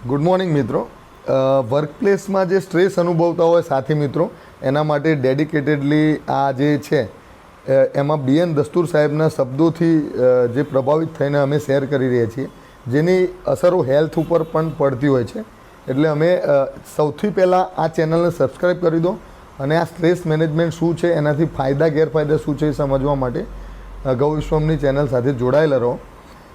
Good morning મિત્રો. વર્કપ્લેસમાં જે stress અનુભવતા હોય સાથી મિત્રો, એના માટે ડેડિકેટેડલી આ જે છે એમાં બીએન દસ્તુર સાહેબના શબ્દોથી જે પ્રભાવિત થઈને અમે શેર કરી રહ્યા છીએ, જેની અસરો હેલ્થ ઉપર પણ પડતી હોય છે. એટલે અમે સૌથી પહેલાં આ ચેનલને સબસ્ક્રાઈબ કરી દો અને આ સ્ટ્રેસ મેનેજમેન્ટ શું છે, એનાથી ફાયદા ગેરફાયદા શું છે એ સમજવા માટે ગૌ વિશ્વમની ચેનલ સાથે જોડાયેલા રહો.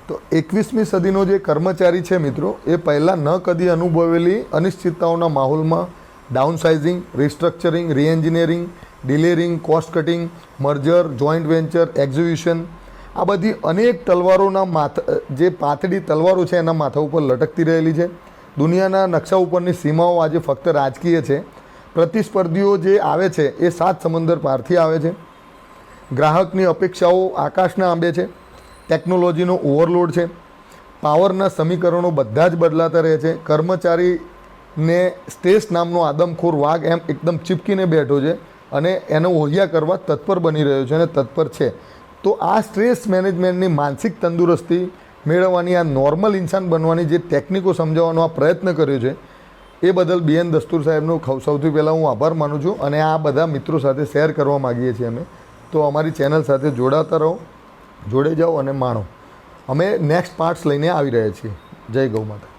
તો 21મી સદીનો જે કર્મચારી છે મિત્રો, એ પહેલાં ન કદી અનુભવેલી અનિશ્ચિતતાઓના માહોલમાં downsizing, restructuring, reengineering, delayering, cost cutting, merger, joint venture, execution, આ બધી અનેક તલવારોના જે પાતળી તલવારો છે એના માથા ઉપર લટકતી રહેલી છે. દુનિયાના નકશા ઉપરની સીમાઓ આજે ફક્ત રાજકીય છે. પ્રતિસ્પર્ધીઓ જે આવે છે એ 7 સમંદર પારથી આવે છે. ગ્રાહકની અપેક્ષાઓ આકાશના આંબે છે. ટેકનોલોજીનો ઓવરલોડ છે. પાવરના સમીકરણો બધા જ બદલાતા રહે છે. કર્મચારીને સ્ટ્રેસ નામનો આદમખોર વાઘ એમ એકદમ ચીપકીને બેઠો છે અને એને ઓહિયા કરવા તત્પર બની રહ્યો છે અને તત્પર છે. તો આ સ્ટ્રેસ મેનેજમેન્ટની માનસિક તંદુરસ્તી મેળવવાની, આ નોર્મલ ઇન્સાન બનવાની જે ટેકનિકો સમજાવવાનો આ પ્રયત્ન કર્યો છે, એ બદલ બીએન દસ્તુર સાહેબનો સૌથી પહેલાં હું આભાર માનું છું અને આ બધા મિત્રો સાથે શેર કરવા માગીએ છીએ અમે. તો અમારી ચેનલ સાથે જોડાતા રહો, જોડે જાઓ અને માણો. અમે નેક્સ્ટ પાર્ટ્સ લઈને આવી રહ્યા છીએ. જય ગૌ માતા.